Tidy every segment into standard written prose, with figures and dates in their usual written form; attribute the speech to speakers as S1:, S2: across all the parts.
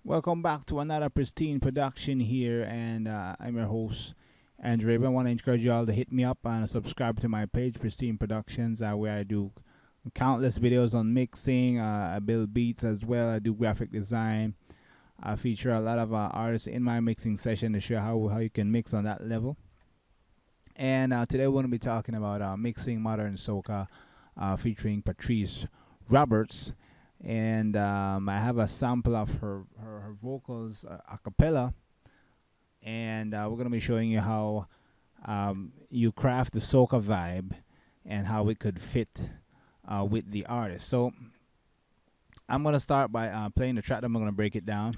S1: Welcome back to another pristine production here, and I'm your host, Andrew. I want to encourage you all to hit me up and subscribe to my page, Pristine Productions, where I do countless videos on mixing. I build beats as well. I do graphic design. I feature a lot of artists in my mixing session to show how you can mix on that level. And today we're going to be talking about mixing modern soca, featuring Patrice Roberts. And I have a sample of her vocals a cappella, and we're going to be showing you how you craft the soca vibe and how it could fit with the artist. So I'm going to start by playing the track, then I'm going to break it down.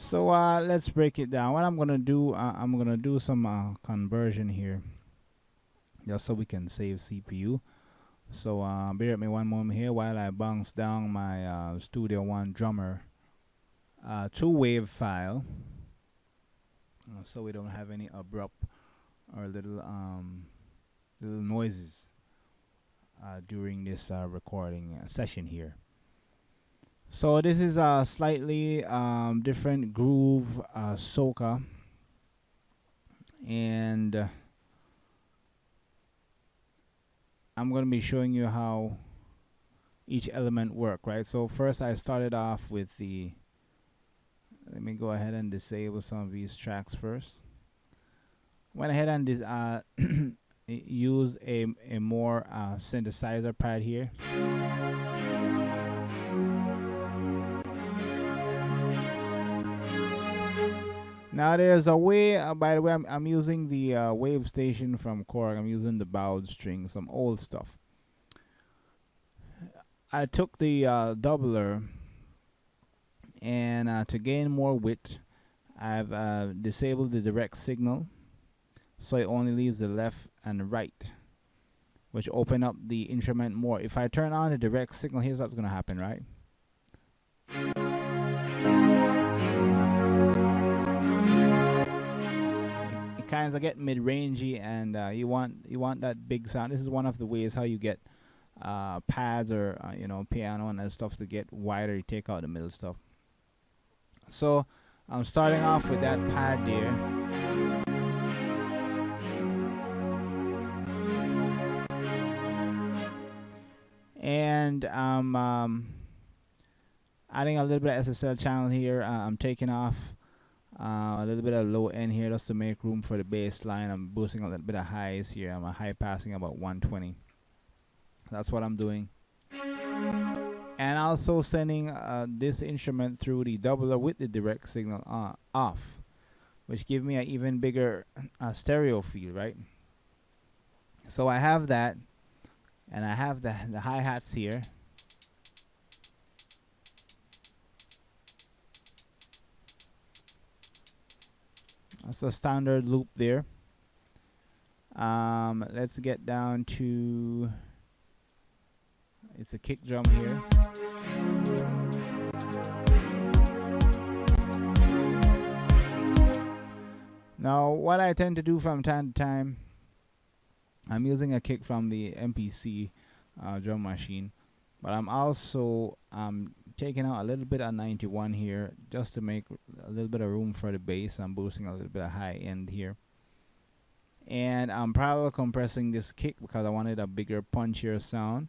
S1: So let's break it down. What I'm gonna do, I'm gonna do some conversion here, just so we can save CPU. So bear with me one moment here while I bounce down my Studio One drummer 2-wave file, so we don't have any abrupt or little noises during this recording session here. So this is a slightly different groove soca, and I'm going to be showing you how each element work, right? So first I started off with the, let me go ahead and disable some of these tracks first. Went ahead and use a more synthesizer pad here. Now there's a way, by the way, I'm using the wave station from Korg. I'm using the bowed string, some old stuff. I took the doubler, and to gain more width, I've disabled the direct signal, so it only leaves the left and right, which open up the instrument more. If I turn on the direct signal, here's what's going to happen, right? Kinds of get mid-rangey, and you want that big sound. This is one of the ways how you get pads or piano and that stuff to get wider. You take out the middle stuff. So I'm starting off with that pad there. And I'm adding a little bit of SSL channel here. I'm taking off a little bit of low end here just to make room for the bass line. I'm boosting a little bit of highs here. I'm high passing about 120. That's what I'm doing. And also sending this instrument through the doubler with the direct signal off, which give me an even bigger stereo feel, right? So I have that, and I have the hi-hats here. That's a standard loop there. Let's get down to, it's a kick drum here. Now what I tend to do from time to time, I'm using a kick from the MPC drum machine, but I'm also taking out a little bit of 91 here just to make a little bit of room for the bass. I'm boosting a little bit of high end here, and I'm parallel compressing this kick because I wanted a bigger punchier sound,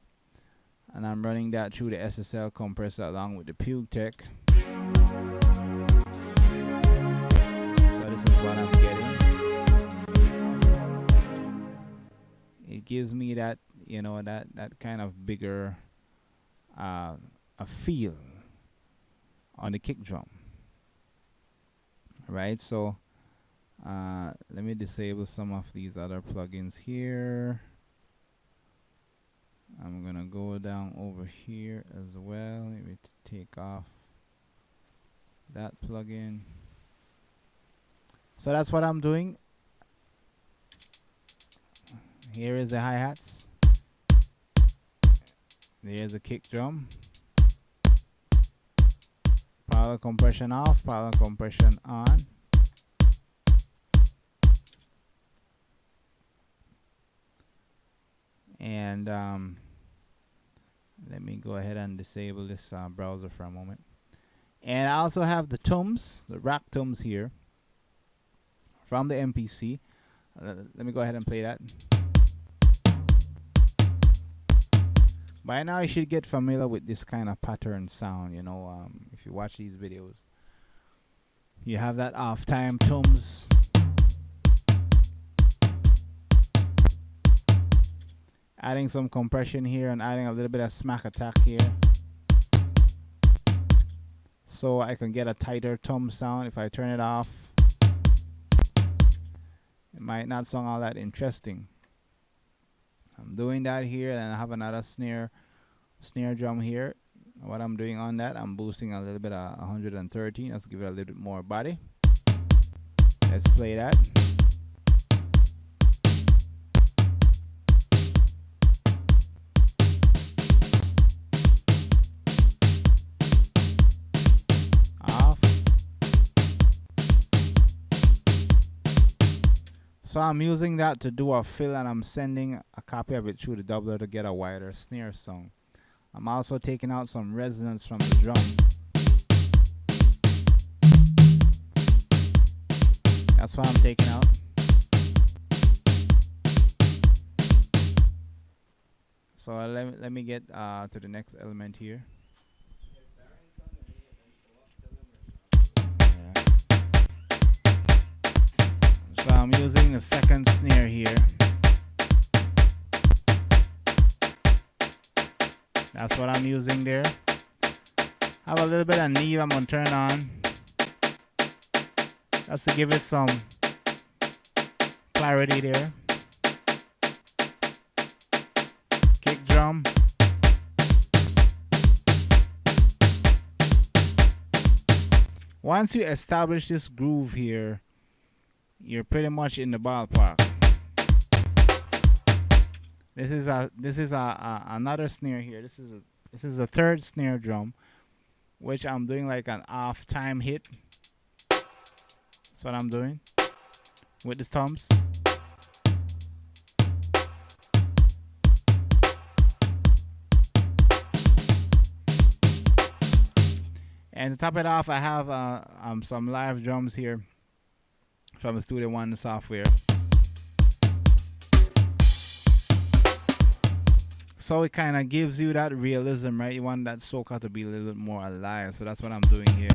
S1: and I'm running that through the SSL compressor along with the Puke Tech. So this is what I'm getting. It gives me that, that kind of bigger a feel on the kick drum, right? So let me disable some of these other plugins here. I'm gonna go down over here as well. Maybe to take off that plugin. So that's what I'm doing. Here is the hi-hats. There's a kick drum. Parallel compression off, parallel compression on. And let me go ahead and disable this browser for a moment. And I also have the toms, the rack toms here from the MPC. Let me go ahead and play that. By now you should get familiar with this kind of pattern sound, you know, if you watch these videos. You have that off time toms. Adding some compression here and adding a little bit of smack attack here. So I can get a tighter tom sound. If I turn it off, it might not sound all that interesting. I'm doing that here, and I have another snare drum here. What I'm doing on that, I'm boosting a little bit of 113. Let's give it a little bit more body. Let's play that. So I'm using that to do a fill, and I'm sending a copy of it through the doubler to get a wider snare sound. I'm also taking out some resonance from the drum. That's what I'm taking out. So let me get to the next element here. So I'm using a second snare here. That's what I'm using there. Have a little bit of knee I'm gonna turn on. That's to give it some clarity there. Kick drum. Once you establish this groove here, you're pretty much in the ballpark. This is another snare here. This is a third snare drum, which I'm doing like an off time hit. That's what I'm doing with the toms. And to top it off, I have some live drums here from the Studio One software. So it kind of gives you that realism, right? You want that soca to be a little bit more alive. So that's what I'm doing here.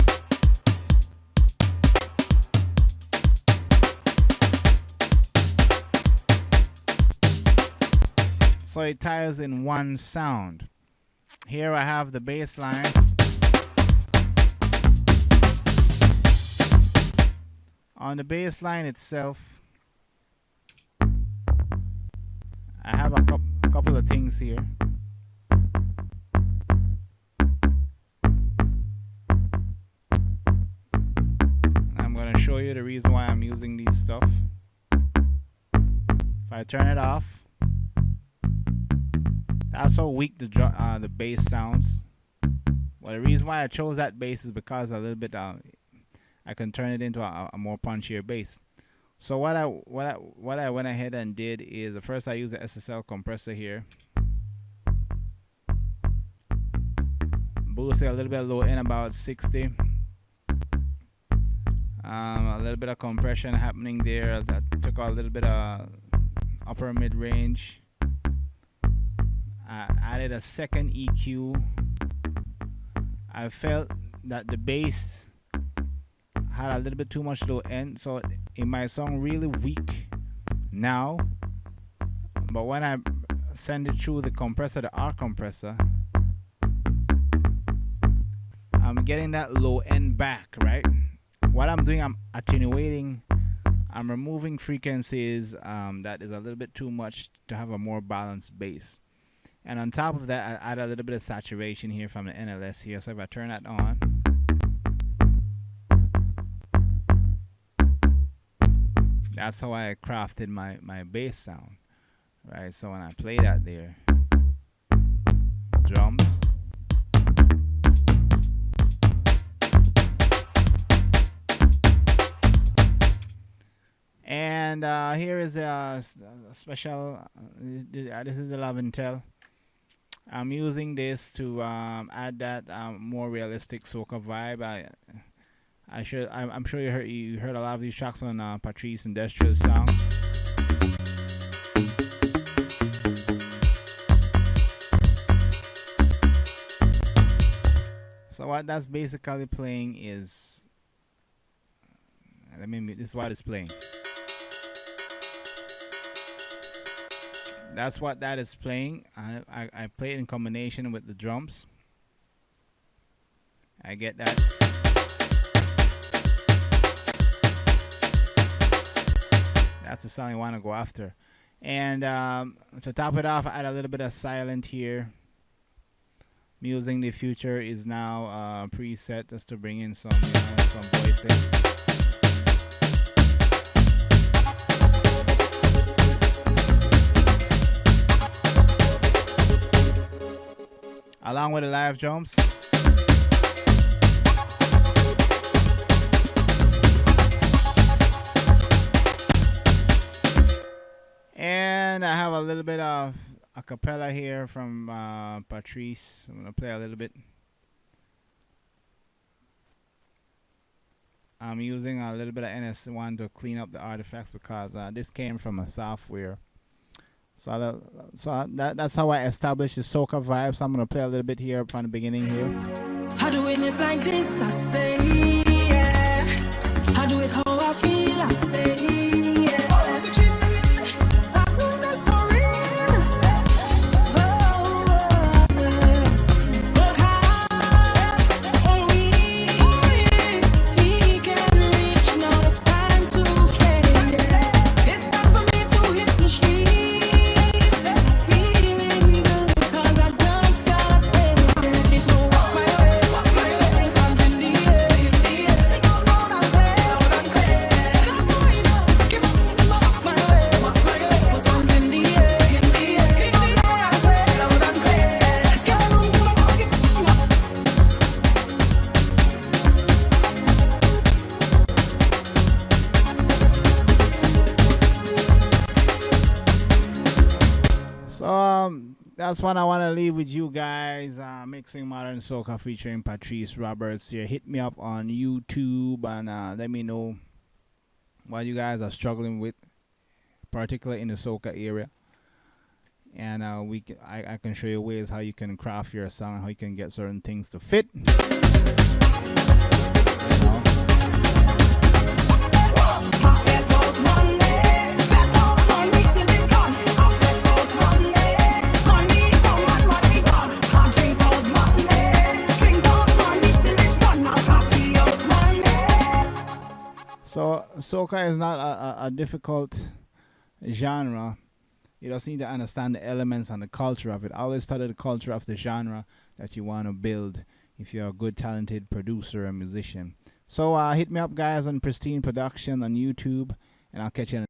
S1: So it ties in one sound. Here I have the bass line. On the bass line itself, I have a couple of things here. I'm going to show you the reason why I'm using these stuff. If I turn it off, that's how weak the bass sounds. Well, the reason why I chose that bass is because a little bit I can turn it into a more punchier bass. So what I went ahead and did is, first I used the SSL compressor here. Boosted a little bit low end, about 60. A little bit of compression happening there. That took out a little bit of upper mid range. I added a second EQ. I felt that the bass had a little bit too much low end, so it might sound really weak now, but when I send it through the compressor, the R compressor, I'm getting that low end back, right? What I'm doing, I'm attenuating, I'm removing frequencies that is a little bit too much to have a more balanced bass. And on top of that, I add a little bit of saturation here from the NLS here. So if I turn that on, that's how I crafted my bass sound, right? So when I play that there, drums, and here is a special, this is a love and tell. I'm using this to add that more realistic soca vibe. I'm sure you heard a lot of these tracks on Patrice Industrial Sound. So what that's basically playing is, this is what it's playing. That's what that is playing. I play it in combination with the drums. I get that. That's the sound you want to go after. And to top it off, I add a little bit of silent here. Musing the Future is now preset just to bring in some voices. Along with the live drums. And I have a little bit of a cappella here from Patrice. I'm going to play a little bit. I'm using a little bit of NS1 to clean up the artifacts because this came from a software. So that's how I established the soca vibe. So I'm going to play a little bit here from the beginning here.
S2: I do it like this, I say, yeah. I do it how I feel, I say.
S1: That's what I want to leave with you guys. Mixing Modern Soca featuring Patrice Roberts here. Hit me up on YouTube and let me know what you guys are struggling with, particularly in the soca area. And I can show you ways how you can craft your song, how you can get certain things to fit. You know. So soca is not a difficult genre. You just need to understand the elements and the culture of it. Always study the culture of the genre that you want to build if you're a good, talented producer or musician. So hit me up, guys, on Pristine Production on YouTube, and I'll catch you in